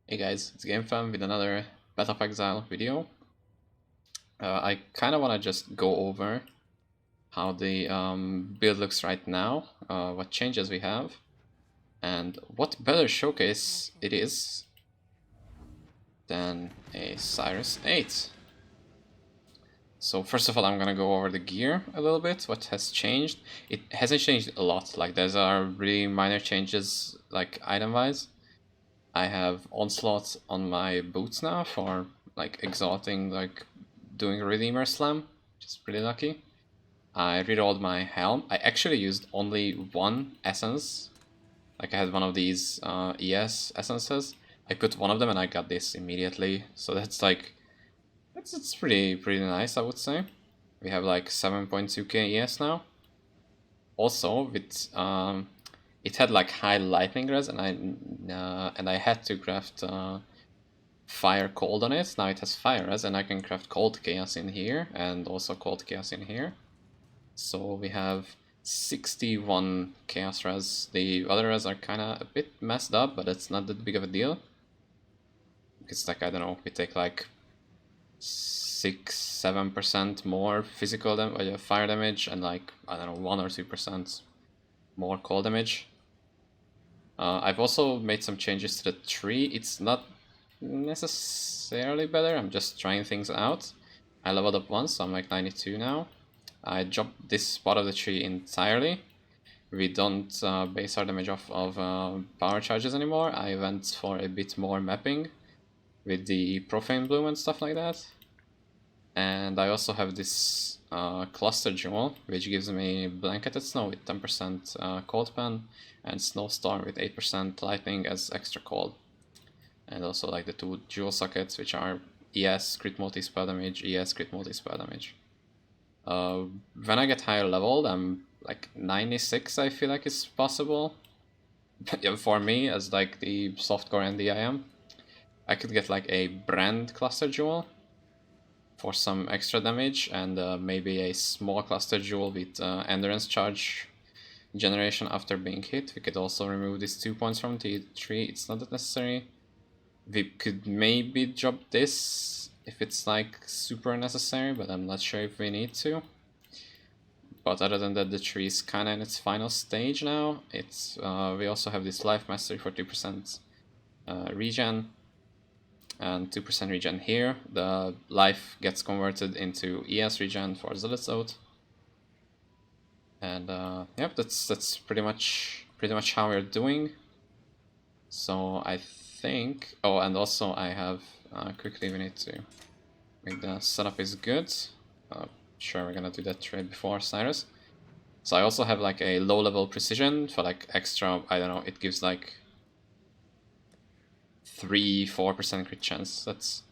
Hey guys, it's GameFam with another Path of Exile video. I kind of want to just go over how the build looks right now, what changes we have, and what better showcase it is than a Sirus 8. So first of all, I'm gonna go over the gear a little bit, what has changed. It hasn't changed a lot, like there's are really minor changes like item-wise. I have Onslaught on my boots now for like exalting, like doing Redeemer Slam, which is pretty lucky. I rerolled my helm. I actually used only one essence. Like I had one of these ES essences. I put one of them and I got this immediately. So that's like, it's pretty nice, I would say. We have like 7.2k ES now. Also with it had like high lightning res, and I had to craft fire cold on it. Now it has fire res, and I can craft cold chaos in here and also cold chaos in here. So we have 61 chaos res. The other res are kind of a bit messed up, but it's not that big of a deal. It's like, I don't know, we take like 6-7% more physical fire damage and like, I don't know, 1 or 2% more cold damage. I've also made some changes to the tree. It's not necessarily better, I'm just trying things out. I leveled up once, so I'm like 92 now. I dropped this part of the tree entirely. We don't base our damage off of power charges anymore. I went for a bit more mapping with the Profane Bloom and stuff like that. And I also have this cluster jewel, which gives me Blanketed Snow with 10% cold pen, and Snowstorm with 8% lightning as extra cold. And also like the two jewel sockets, which are ES crit multi-spell damage, ES crit multi-spell damage. When I get higher leveled, I'm like 96, I feel like it's possible. For me, as like the softcore ND I am, I could get like a Brand cluster jewel for some extra damage, and maybe a small cluster jewel with endurance charge generation after being hit. We could also remove these 2 points from the tree. It's not that necessary. We could maybe drop this if it's like super necessary, but I'm not sure if we need to. But other than that, the tree is kind of in its final stage now. It's we also have this life mastery for 2% regen and 2% regen here. The life gets converted into ES regen for Zealot's Oath. And yep, that's pretty much how we're doing. So I think, oh, and also I have quickly, we need to make the setup is good. Sure, we're gonna do that trade before Sirus. So I also have like a low level precision for like extra, I don't know, it gives like 3-4% crit chance. That's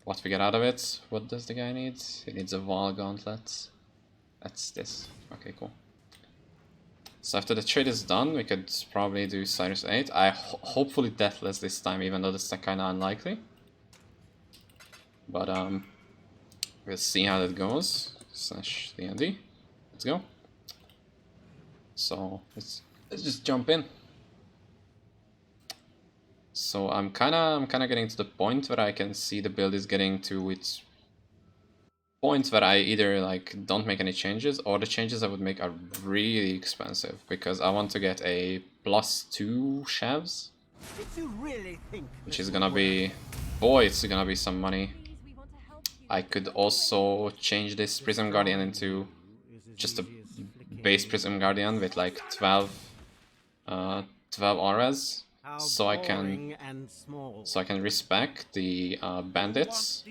what we get out of it. What does the guy need? He needs a wall gauntlet. That's this. Okay, cool. So after the trade is done, we could probably do Sirus 8. Hopefully deathless this time, even though that's kind of unlikely. But we'll see how that goes. Slash the ND. Let's go. So let's just jump in. So I'm kinda getting to the point where I can see the build is getting to its point where I either like don't make any changes, or the changes I would make are really expensive, because I want to get a +2 Shavs, which is gonna be, boy, it's gonna be some money. I could also change this Prism Guardian into just a base Prism Guardian with like 12 auras, so I can respec the bandits,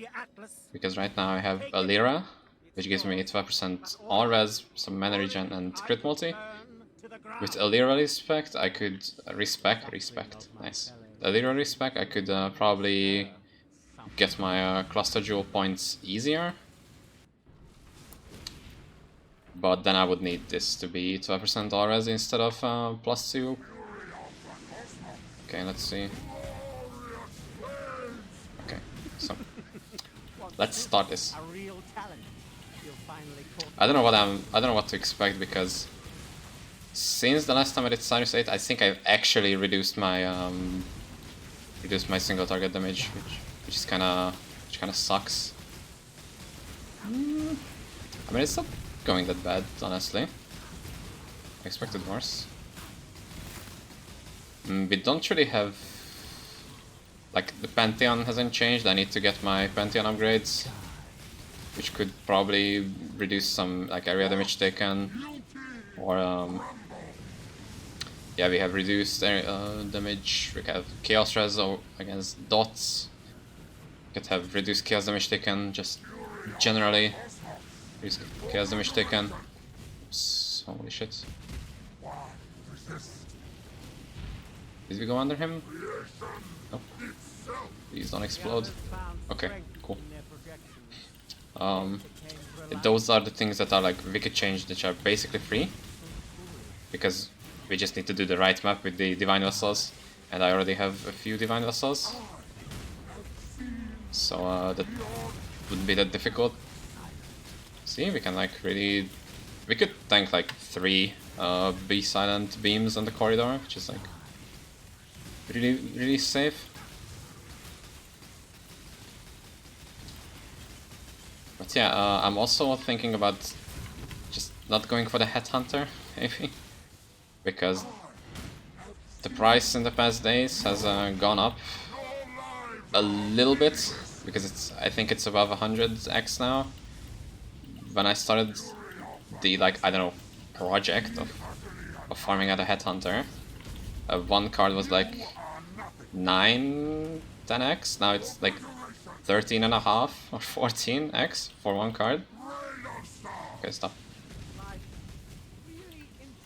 because right now I have a Lyra, which gives me 12% all res, some mana regen, and crit multi. With a Lyra respect, I could respect, nice. A Lyra respect, I could probably get my cluster jewel points easier. But then I would need this to be 12% all res instead of +2. Okay, let's see. Okay, so let's start this. I don't know what to expect, because since the last time I did Sirus 8, I think I've actually reduced my reduce my single target damage, which is kind of sucks. I mean, it's not going that bad, honestly. I expected worse. We don't really have... Like, the Pantheon hasn't changed. I need to get my Pantheon upgrades, which could probably reduce some like area damage taken, or yeah, we have reduced damage. We have Chaos Res against dots. We could have reduced Chaos damage taken, just generally reduce Chaos damage taken. Oops, holy shit. Did we go under him? Nope. Please don't explode. Okay, cool. Those are the things that are like wicked change, which are basically free, because we just need to do the right map with the Divine Vessels, and I already have a few Divine Vessels, so that wouldn't be that difficult. See, we can like really... We could tank like 3 Be Silent beams on the corridor, which is like really safe. But yeah, I'm also thinking about just not going for the Headhunter, maybe, because the price in the past days has gone up a little bit, because I think it's above 100x now. When I started the, like, I don't know, project of farming at a Headhunter, one card was like 9-10x, now it's like 13.5 or 14x for one card. Okay, stop.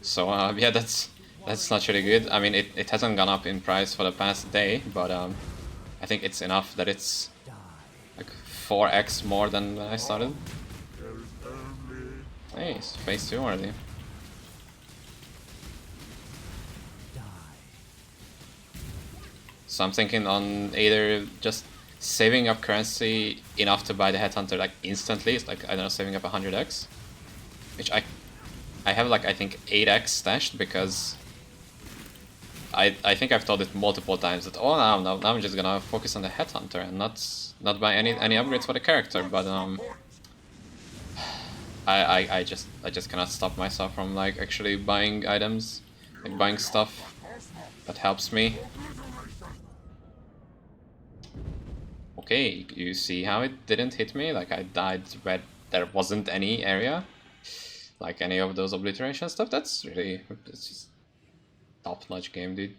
So yeah, that's not really good. I mean, it hasn't gone up in price for the past day, but I think it's enough that it's like 4x more than when I started. Hey, it's phase 2 already. So I'm thinking on either just saving up currency enough to buy the Headhunter like instantly. It's like, I don't know, saving up 100x, which I have like, I think 8x stashed, because I think I've told it multiple times that now I'm just gonna focus on the Headhunter and not buy any upgrades for the character. But I just cannot stop myself from like actually buying items, like buying stuff that helps me. Okay, you see how it didn't hit me? Like, I died where there wasn't any area, like any of those obliteration stuff. It's just top-notch game, dude.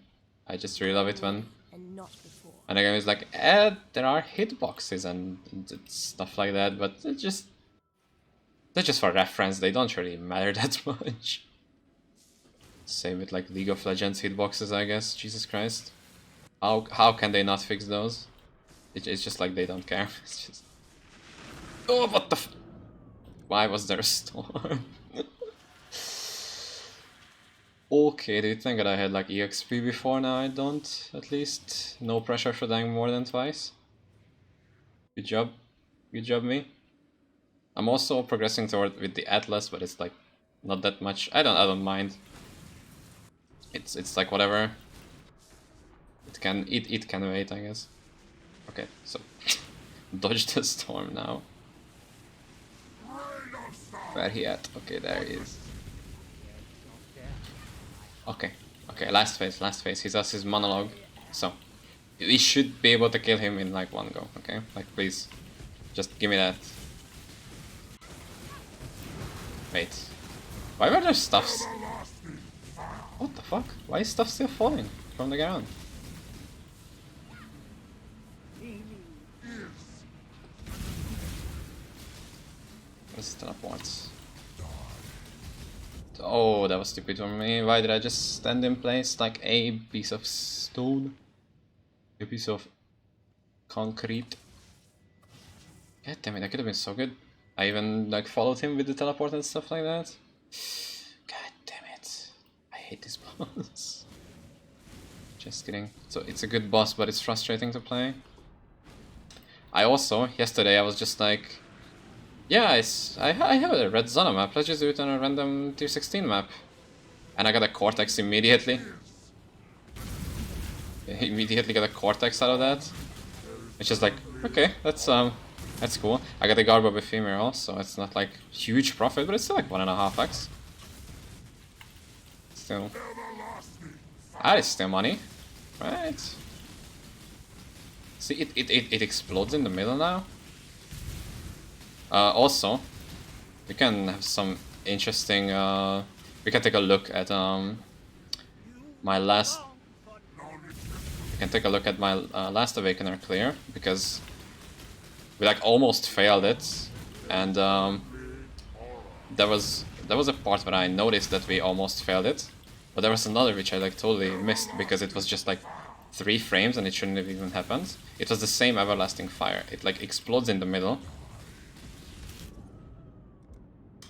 I just really love it when the game is like, there are hitboxes and stuff like that, but they're just for reference. They don't really matter that much. Same with like League of Legends hitboxes, I guess. Jesus Christ, how can they not fix those? It's just like they don't care. It's just... Oh, what the f... Why was there a storm? Okay, do you think that I had like EXP before? Now I don't, at least. No pressure for dying more than twice. Good job. Good job, me. I'm also progressing toward with the Atlas, but it's like not that much. I don't mind. It's like whatever. It can wait, I guess. Okay, so dodge the storm now. Where he at? Okay, there he is. Okay, last phase. He does his monologue, so we should be able to kill him in like one go. Okay, like please, just give me that. Wait, why were there stuffs? What the fuck? Why is stuff still falling from the ground? Let's teleports. Oh, that was stupid for me. Why did I just stand in place like a piece of stone? A piece of concrete. God damn it, that could have been so good. I even like followed him with the teleport and stuff like that. God damn it. I hate this boss. Just kidding. So it's a good boss, but it's frustrating to play. Yesterday I was just like, yeah, I have a red Zona map, let's just do it on a random tier 16 map. And I got a Cortex immediately. immediately get a Cortex out of that. It's just like, okay, that's cool. I got a Garbo Ephemeral, so it's not like huge profit, but it's still like 1.5x. Still, that is still money, right? See, it explodes in the middle now. Also, we can have some interesting. We can take a look at my last. We can take a look at my last Awakener clear, because we like almost failed it, and there was a part where I noticed that we almost failed it, but there was another which I like totally missed because it was just like 3 frames and it shouldn't have even happened. It was the same Everlasting Fire. It like explodes in the middle.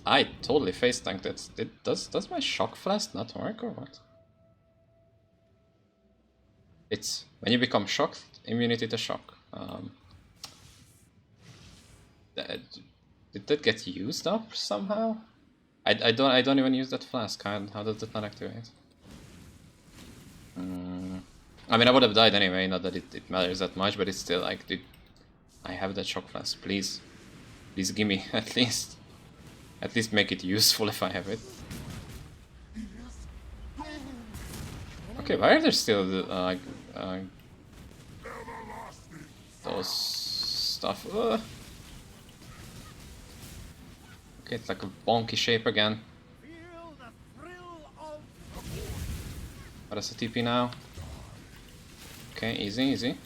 I totally face tanked it. Does my shock flask not work or what? It's when you become shocked, immunity to shock. Did that get used up somehow? I don't even use that flask. How does it not activate? I mean, I would have died anyway. Not that it matters that much, but it's still like, dude, I have that shock flask. Please give me at least make it useful if I have it. Okay, why are there still those stuff? Okay, it's like a bonky shape again. What is the TP now? Okay, easy.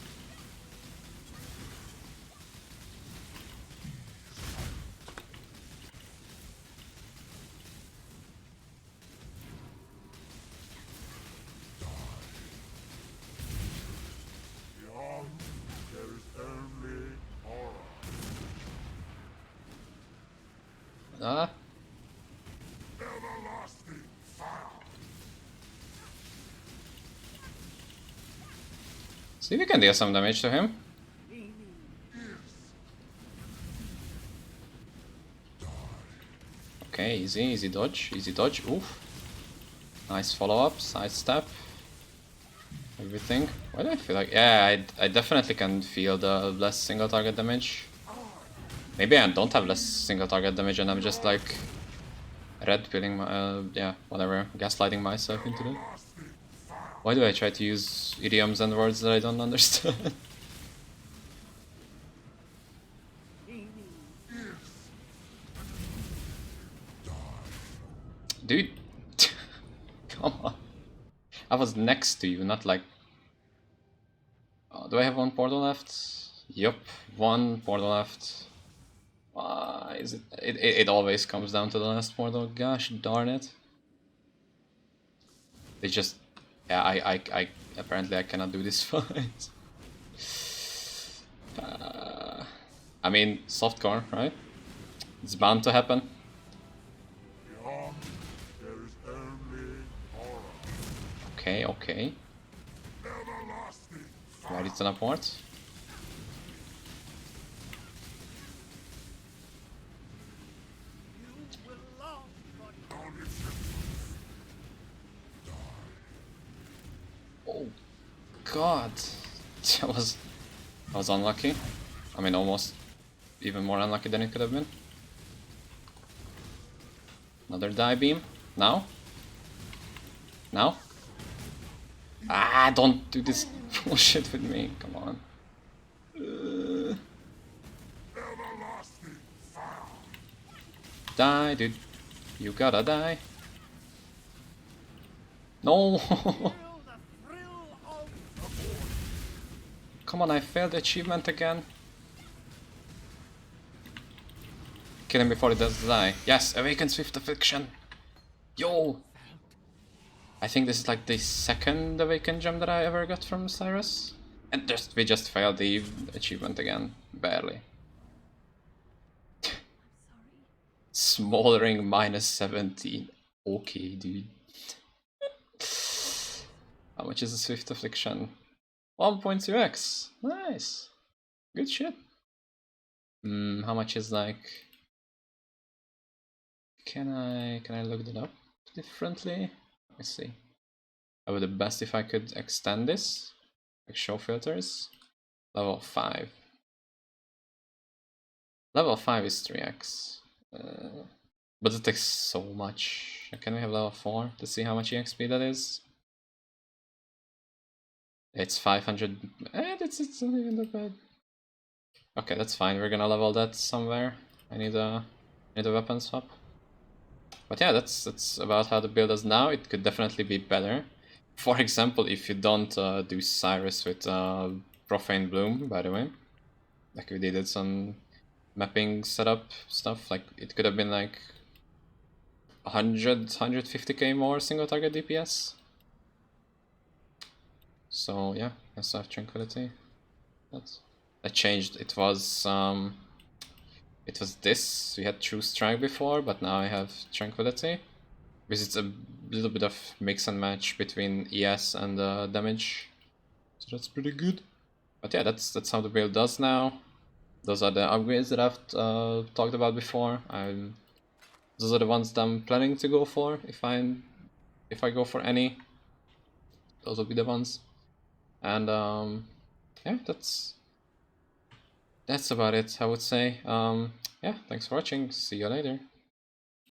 See if we can deal some damage to him. Okay, easy dodge, oof. Nice follow-up, side step. Everything. Why do I feel like... Yeah, I definitely can feel the less single target damage. Maybe I don't have less single target damage and I'm just like... red pilling my... yeah, whatever. Gaslighting myself into it. Why do I try to use idioms and words that I don't understand? Dude! Come on. I was next to you, not like... Oh, do I have 1 portal left? Yup, 1 portal left. Is it? It always comes down to the last portal. Gosh darn it! They just... Yeah, I apparently I cannot do this fight. I mean, softcore, right? It's bound to happen. Okay. Ready to teleport. Oh god, that was unlucky. I mean, almost even more unlucky than it could have been. Another die beam. Now. Ah, don't do this bullshit with me. Come on. Die, dude. You gotta die. No. Come on, I failed the achievement again. Kill him before he does die. Yes, Awaken Swift Affliction. Yo! I think this is like the 2nd Awaken gem that I ever got from Sirus. And we just failed the achievement again. Barely. Smoldering -17. Okay, dude. How much is a Swift Affliction? 1.2x. Nice. Good shit. How much is like... Can I look that up differently? Let me see. I would be best if I could extend this. like show filters. Level 5. Level 5 is 3x. But it takes so much. Can we have level 4 to see how much EXP that is? It's 500. It's not even that bad. Okay, that's fine. We're gonna level that somewhere. I need a weapon swap. But yeah, that's about how the build is now. It could definitely be better. For example, if you don't do Sirus with Profane Bloom, by the way, like we did some mapping setup stuff, like it could have been like 150k more single target DPS. So yeah, let's have Tranquility. That changed. It was this. We had True Strike before, but now I have Tranquility. Because it's a little bit of mix and match between ES and damage. So that's pretty good. But yeah, that's how the build does now. Those are the upgrades that I've talked about before. Those are the ones that I'm planning to go for if I go for any. Those will be the ones. And yeah, that's about it, I would say. Yeah, thanks for watching. See you later.